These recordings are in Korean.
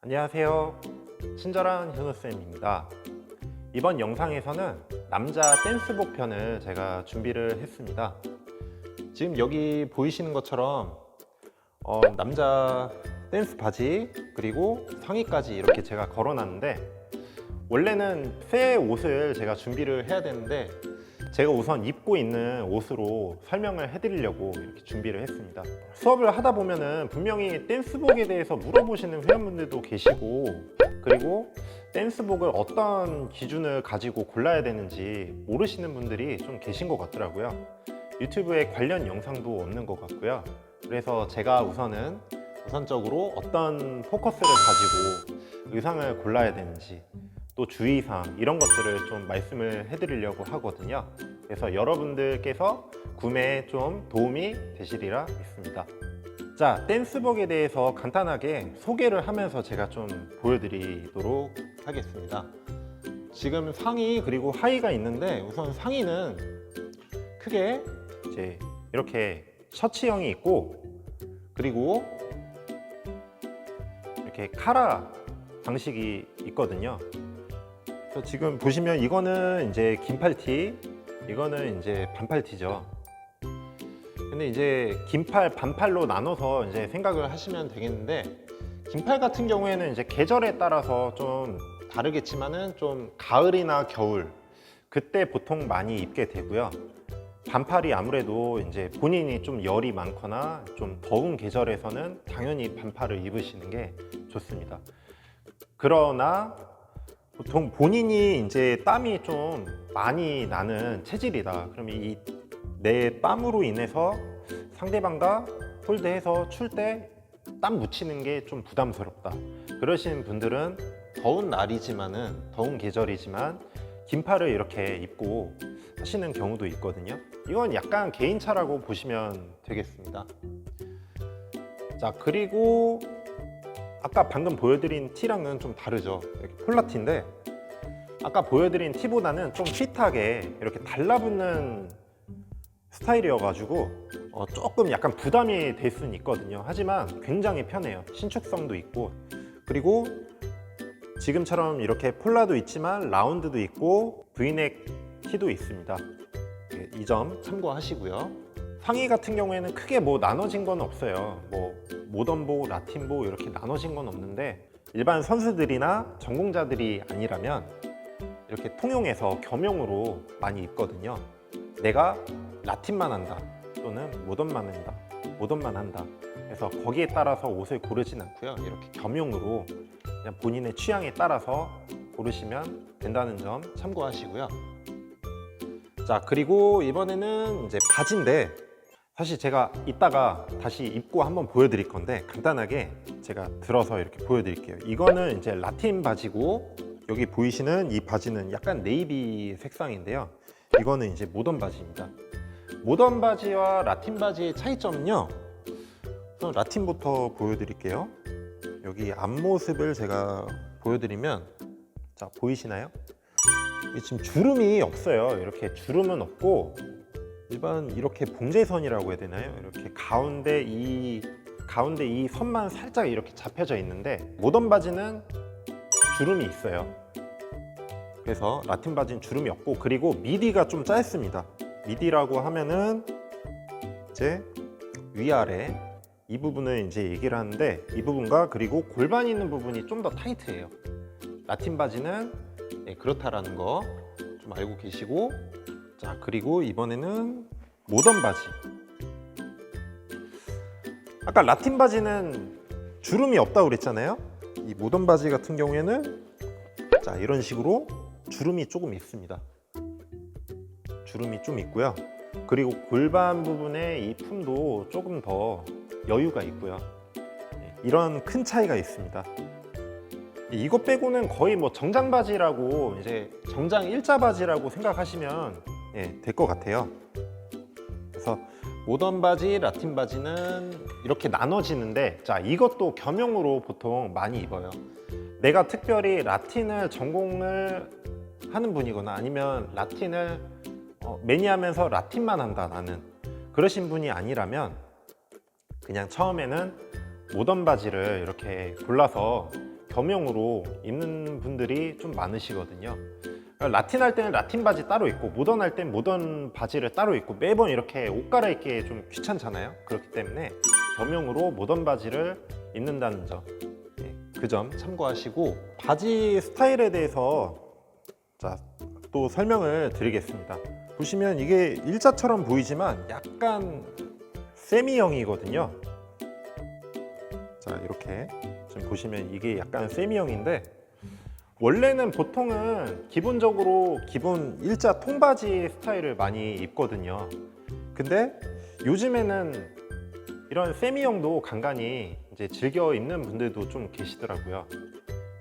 안녕하세요. 친절한 현우쌤입니다. 이번 영상에서는 남자 댄스복 편을 제가 준비를 했습니다. 지금 여기 보이시는 것처럼 남자 댄스 바지 그리고 상의까지 이렇게 제가 걸어놨는데, 원래는 새 옷을 제가 준비를 해야 되는데 제가 우선 입고 있는 옷으로 설명을 해드리려고 이렇게 준비를 했습니다. 수업을 하다 보면은 분명히 댄스복에 대해서 물어보시는 회원분들도 계시고, 그리고 댄스복을 어떤 기준을 가지고 골라야 되는지 모르시는 분들이 좀 계신 것 같더라고요. 유튜브에 관련 영상도 없는 것 같고요. 그래서 제가 우선적으로 어떤 포커스를 가지고 의상을 골라야 되는지, 또 주의사항 이런 것들을 좀 말씀을 해드리려고 하거든요. 그래서 여러분들께서 구매에 좀 도움이 되시리라 믿습니다. 자, 댄스복에 대해서 간단하게 소개를 하면서 제가 좀 보여드리도록 하겠습니다. 지금 상의 그리고 하의가 있는데, 우선 상의는 크게 이제 이렇게 셔츠형이 있고, 그리고 이렇게 카라 방식이 있거든요. 지금 보시면 이거는 이제 긴팔티, 이거는 이제 반팔티죠. 근데 이제 긴팔, 반팔로 나눠서 이제 생각을 하시면 되겠는데, 긴팔 같은 경우에는 이제 계절에 따라서 좀 다르겠지만은 좀 가을이나 겨울 그때 보통 많이 입게 되고요. 반팔이 아무래도 이제 본인이 좀 열이 많거나 좀 더운 계절에서는 당연히 반팔을 입으시는 게 좋습니다. 그러나 보통 본인이 이제 땀이 좀 많이 나는 체질이다, 그러면 이 내 땀으로 인해서 상대방과 홀드해서 출 때 땀 묻히는 게 좀 부담스럽다, 그러신 분들은 더운 날이지만은, 더운 계절이지만 긴팔을 이렇게 입고 하시는 경우도 있거든요. 이건 약간 개인차라고 보시면 되겠습니다. 자, 그리고 아까 방금 보여드린 티랑은 좀 다르죠. 이렇게 폴라티인데, 아까 보여드린 티보다는 좀 핏하게 이렇게 달라붙는 스타일이어가지고 조금 약간 부담이 될 수는 있거든요. 하지만 굉장히 편해요. 신축성도 있고, 그리고 지금처럼 이렇게 폴라도 있지만 라운드도 있고 브이넥 티도 있습니다. 이 점 참고하시고요. 상의 같은 경우에는 크게 뭐 나눠진 건 없어요. 뭐 모던복, 라틴복 이렇게 나눠진 건 없는데, 일반 선수들이나 전공자들이 아니라면 이렇게 통용해서 겸용으로 많이 입거든요. 내가 라틴만 한다, 또는 모던만 한다. 그래서 거기에 따라서 옷을 고르진 않고요. 이렇게 겸용으로 그냥 본인의 취향에 따라서 고르시면 된다는 점 참고하시고요. 자, 그리고 이번에는 이제 바지인데, 사실 제가 이따가 다시 입고 한번 보여드릴 건데 간단하게 제가 들어서 이렇게 보여드릴게요. 이거는 이제 라틴 바지고, 여기 보이시는 이 바지는 약간 네이비 색상인데요. 이거는 이제 모던 바지입니다. 모던 바지와 라틴 바지의 차이점은요, 우선 라틴부터 보여드릴게요. 여기 앞모습을 제가 보여드리면, 자, 보이시나요? 지금 주름이 없어요. 이렇게 주름은 없고, 일반 이렇게 봉제선이라고 해야 되나요? 이렇게 가운데 이 선만 살짝 이렇게 잡혀져 있는데, 모던 바지는 주름이 있어요. 그래서 라틴 바지는 주름이 없고, 그리고 미디가 좀 짧습니다. 미디라고 하면은 이제 위아래 이 부분을 이제 얘기를 하는데, 이 부분과 그리고 골반 있는 부분이 좀 더 타이트해요. 라틴 바지는 그렇다라는 거 좀 알고 계시고, 자, 그리고 이번에는 모던 바지. 아까 라틴 바지는 주름이 없다고 그랬잖아요. 이 모던 바지 같은 경우에는 자, 이런 식으로 주름이 조금 있습니다. 주름이 좀 있고요. 그리고 골반 부분에 이 품도 조금 더 여유가 있고요. 이런 큰 차이가 있습니다. 이것 빼고는 거의 뭐 정장 바지라고, 이제 정장 일자 바지라고 생각하시면 될 것 같아요. 그래서 모던 바지, 라틴 바지는 이렇게 나눠지는데, 자, 이것도 겸용으로 보통 많이 입어요. 내가 특별히 라틴을 전공을 하는 분이거나, 아니면 라틴을 매니하면서 라틴만 한다 나는, 그러신 분이 아니라면 그냥 처음에는 모던 바지를 이렇게 골라서 겸용으로 입는 분들이 좀 많으시거든요. 라틴 할 때는 라틴 바지 따로 입고 모던 할 땐 모던 바지를 따로 입고 매번 이렇게 옷 갈아입기 좀 귀찮잖아요. 그렇기 때문에 겸용으로 모던 바지를 입는다는 점, 그 점 참고하시고, 바지 스타일에 대해서 또 설명을 드리겠습니다. 보시면 이게 일자처럼 보이지만 약간 세미형이거든요. 자, 이렇게 지금 보시면 이게 약간 세미형인데, 원래는 보통은 기본적으로 기본 일자 통바지 스타일을 많이 입거든요. 근데 요즘에는 이런 세미형도 간간히 이제 즐겨 입는 분들도 좀 계시더라고요.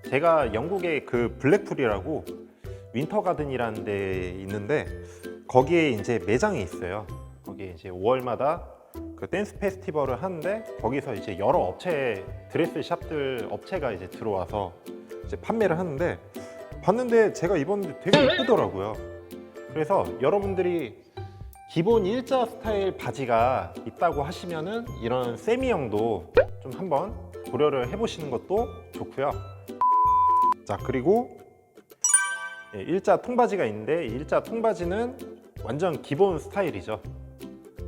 제가 영국의 그 블랙풀이라고 윈터가든이라는 데 있는데, 거기에 이제 매장이 있어요. 거기에 이제 5월마다 그 댄스 페스티벌을 하는데, 거기서 이제 여러 업체, 드레스 샵들 업체가 이제 들어와서 이제 판매를 하는데, 봤는데 제가 입었는데 되게 예쁘더라고요. 그래서 여러분들이 기본 일자 스타일 바지가 있다고 하시면은 이런 세미형도 좀 한번 고려를 해보시는 것도 좋고요. 자, 그리고 일자 통바지가 있는데, 일자 통바지는 완전 기본 스타일이죠.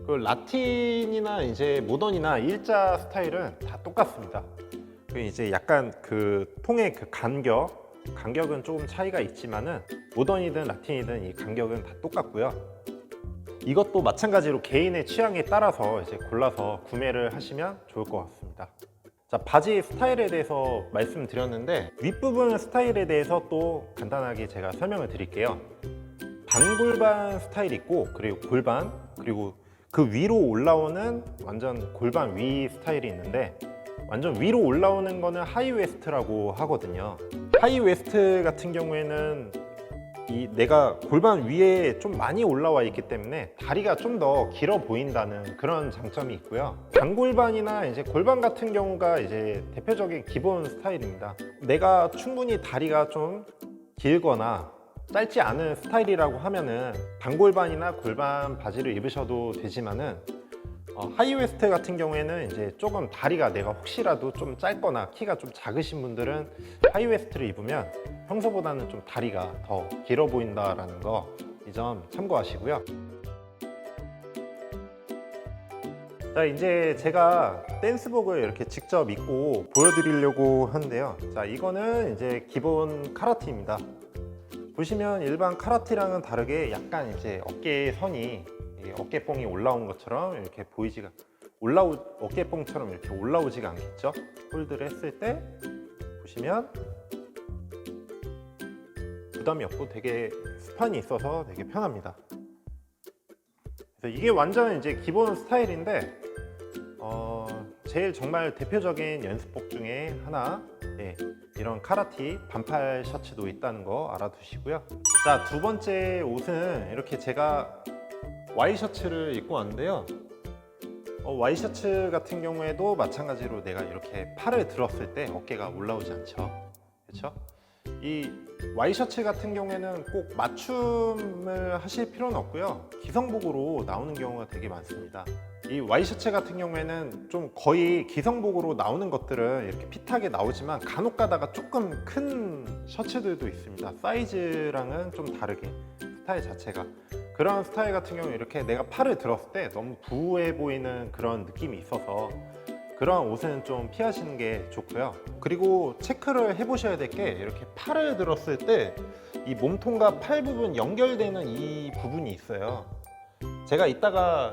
그 라틴이나 이제 모던이나 일자 스타일은 다 똑같습니다. 그 이제 약간 그 통의 그 간격은 조금 차이가 있지만은, 모던이든 라틴이든 이 간격은 다 똑같고요. 이것도 마찬가지로 개인의 취향에 따라서 이제 골라서 구매를 하시면 좋을 것 같습니다. 자, 바지 스타일에 대해서 말씀드렸는데, 윗부분 스타일에 대해서 또 간단하게 제가 설명을 드릴게요. 반골반 스타일 있고, 그리고 골반, 그리고 그 위로 올라오는 완전 골반 위 스타일이 있는데, 완전 위로 올라오는 거는 하이웨스트라고 하거든요. 하이웨스트 같은 경우에는 내가 골반 위에 좀 많이 올라와 있기 때문에 다리가 좀 더 길어 보인다는 그런 장점이 있고요. 반골반이나 이제 골반 같은 경우가 이제 대표적인 기본 스타일입니다. 내가 충분히 다리가 좀 길거나 짧지 않은 스타일이라고 하면은 반골반이나 골반 바지를 입으셔도 되지만은, 하이웨스트 같은 경우에는 이제 조금 다리가 내가 혹시라도 좀 짧거나 키가 좀 작으신 분들은 하이웨스트를 입으면 평소보다는 좀 다리가 더 길어 보인다라는 거, 이 점 참고하시고요. 자, 이제 제가 댄스복을 이렇게 직접 입고 보여드리려고 하는데요. 자, 이거는 이제 기본 카라티입니다. 보시면 일반 카라티랑은 다르게 약간 이제 어깨 선이, 어깨뽕이 올라온 것처럼 이렇게 보이지가, 어깨뽕처럼 이렇게 올라오지가 않겠죠. 홀드를 했을 때 보시면 부담이 없고 되게 스판이 있어서 되게 편합니다. 그래서 이게 완전 이제 기본 스타일인데, 제일 정말 대표적인 연습복 중에 하나, 이런 카라티 반팔 셔츠도 있다는 거 알아두시고요. 자, 두 번째 옷은 이렇게 제가 와이셔츠를 입고 왔는데요. 와이셔츠 같은 경우에도 마찬가지로 내가 이렇게 팔을 들었을 때 어깨가 올라오지 않죠. 그렇죠? 이 와이셔츠 같은 경우에는 꼭 맞춤을 하실 필요는 없고요. 기성복으로 나오는 경우가 되게 많습니다. 이 와이셔츠 같은 경우에는 좀 거의 기성복으로 나오는 것들은 이렇게 핏하게 나오지만, 간혹 가다가 조금 큰 셔츠들도 있습니다. 사이즈랑은 좀 다르게, 스타일 자체가. 그런 스타일 같은 경우는 이렇게 내가 팔을 들었을 때 너무 부해 보이는 그런 느낌이 있어서 그런 옷은 좀 피하시는 게 좋고요. 그리고 체크를 해보셔야 될 게, 이렇게 팔을 들었을 때 이 몸통과 팔 부분 연결되는 이 부분이 있어요. 제가 이따가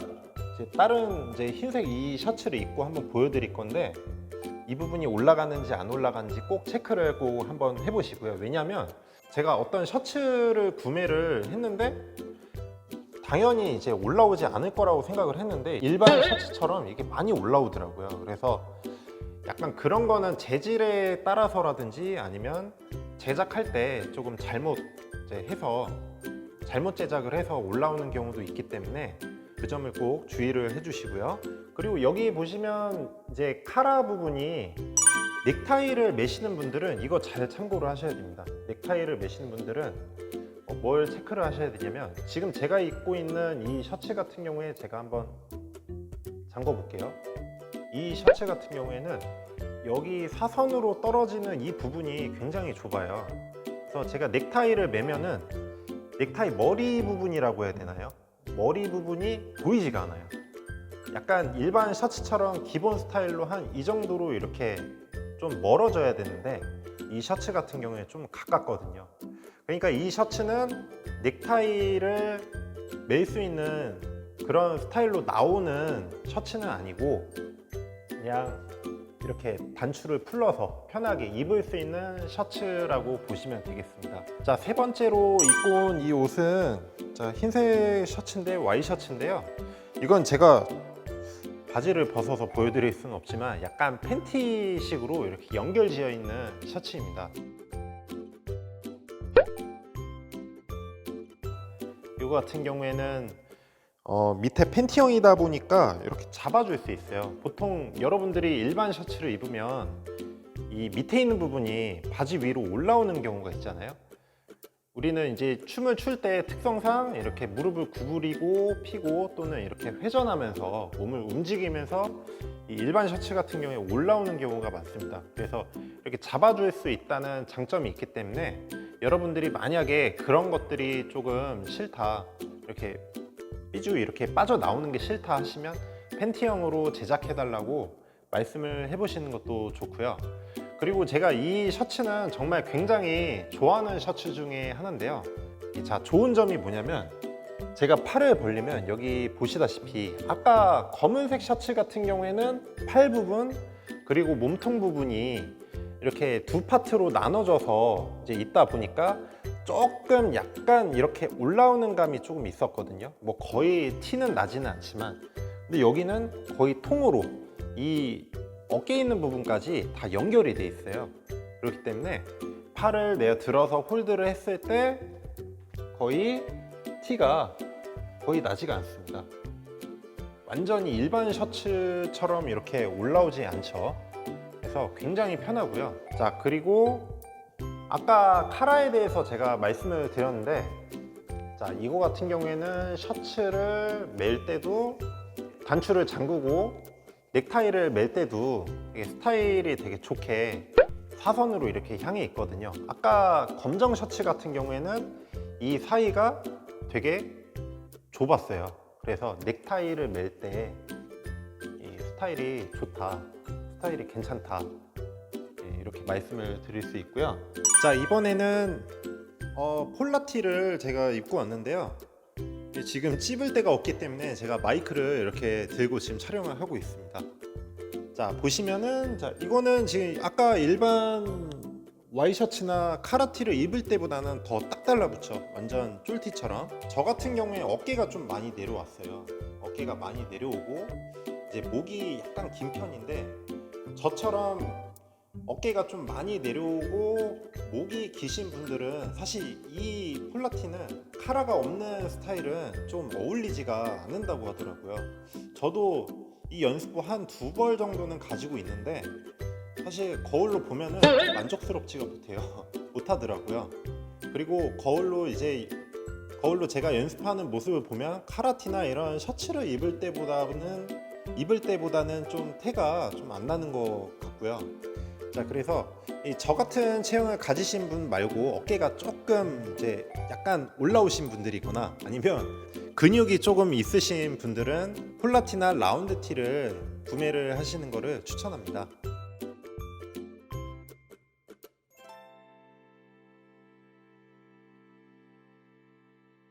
이제 다른 이제 흰색 이 셔츠를 입고 한번 보여드릴 건데, 이 부분이 올라가는지 안 올라가는지 꼭 체크를 꼭 한번 해보시고요. 왜냐하면 제가 어떤 셔츠를 구매를 했는데 당연히 이제 올라오지 않을 거라고 생각을 했는데, 일반 셔츠처럼 이게 많이 올라오더라고요. 그래서 약간 그런 거는 재질에 따라서라든지 아니면 제작할 때 조금 잘못 제작을 해서 올라오는 경우도 있기 때문에 그 점을 꼭 주의를 해주시고요. 그리고 여기 보시면 이제 카라 부분이, 넥타이를 매시는 분들은 이거 잘 참고를 하셔야 됩니다. 넥타이를 매시는 분들은 뭘 체크를 하셔야 되냐면, 지금 제가 입고 있는 이 셔츠 같은 경우에 제가 한번 잠궈 볼게요. 이 셔츠 같은 경우에는 여기 사선으로 떨어지는 이 부분이 굉장히 좁아요. 그래서 제가 넥타이를 매면은 넥타이 머리 부분이라고 해야 되나요? 머리 부분이 보이지가 않아요. 약간 일반 셔츠처럼 기본 스타일로 한 이 정도로 이렇게 좀 멀어져야 되는데 이 셔츠 같은 경우에 좀 가깝거든요. 그러니까 이 셔츠는 넥타이를 멜 수 있는 그런 스타일로 나오는 셔츠는 아니고 그냥 이렇게 단추를 풀러서 편하게 입을 수 있는 셔츠라고 보시면 되겠습니다. 자, 세 번째로 입고 온 이 옷은 자, 흰색 셔츠인데 와이셔츠인데요. 이건 제가 바지를 벗어서 보여드릴 수는 없지만 약간 팬티식으로 이렇게 연결지어 있는 셔츠입니다. 이거 같은 경우에는 밑에 팬티형이다 보니까 이렇게 잡아줄 수 있어요. 보통 여러분들이 일반 셔츠를 입으면 이 밑에 있는 부분이 바지 위로 올라오는 경우가 있잖아요. 우리는 이제 춤을 출 때 특성상 이렇게 무릎을 구부리고 피고 또는 이렇게 회전하면서 몸을 움직이면서 이 일반 셔츠 같은 경우에 올라오는 경우가 많습니다. 그래서 이렇게 잡아줄 수 있다는 장점이 있기 때문에 여러분들이 만약에 그런 것들이 조금 싫다, 이렇게 삐죽 이렇게 빠져나오는 게 싫다 하시면 팬티형으로 제작해달라고 말씀을 해보시는 것도 좋고요. 그리고 제가 이 셔츠는 정말 굉장히 좋아하는 셔츠 중에 하나인데요. 자, 좋은 점이 뭐냐면 제가 팔을 벌리면 여기 보시다시피 아까 검은색 셔츠 같은 경우에는 팔 부분 그리고 몸통 부분이 이렇게 두 파트로 나눠져서 이제 있다 보니까 조금 약간 이렇게 올라오는 감이 조금 있었거든요. 뭐 거의 티는 나지는 않지만 근데 여기는 거의 통으로 이 어깨에 있는 부분까지 다 연결이 돼 있어요. 그렇기 때문에 팔을 내가 들어서 홀드를 했을 때 거의 티가 거의 나지가 않습니다. 완전히 일반 셔츠처럼 이렇게 올라오지 않죠. 그래서 굉장히 편하고요. 자, 그리고 아까 카라에 대해서 제가 말씀을 드렸는데 자, 이거 같은 경우에는 셔츠를 멜 때도 단추를 잠그고 넥타이를 멜 때도 되게 스타일이 되게 좋게 사선으로 이렇게 향해 있거든요. 아까 검정 셔츠 같은 경우에는 이 사이가 되게 좁았어요. 그래서 넥타이를 멜 때 이 스타일이 좋다, 스타일이 괜찮다, 이렇게 말씀을 드릴 수 있고요. 자, 이번에는 폴라티를 제가 입고 왔는데요. 지금 찝을 데가 없기 때문에 제가 마이크를 이렇게 들고 지금 촬영을 하고 있습니다. 자, 보시면은 자, 이거는 지금 아까 일반 와이셔츠나 카라티를 입을 때보다는 더 딱 달라붙죠. 완전 쫄티처럼. 저 같은 경우에 어깨가 좀 많이 내려왔어요. 어깨가 많이 내려오고 이제 목이 약간 긴 편인데 저처럼 어깨가 좀 많이 내려오고 목이 기신 분들은 사실 이 폴라티는 카라가 없는 스타일은 좀 어울리지가 않는다고 하더라고요. 저도 이 연습복 한 2벌 정도는 가지고 있는데 사실 거울로 보면은 만족스럽지가 못하더라고요. 그리고 거울로 제가 연습하는 모습을 보면 카라티나 이런 셔츠를 입을 때보다는 좀 태가 좀 안 나는 것 같고요. 자, 그래서 저 같은 체형을 가지신 분 말고 어깨가 조금 이제 약간 올라오신 분들이거나 아니면 근육이 조금 있으신 분들은 폴라티나 라운드 티를 구매를 하시는 거를 추천합니다.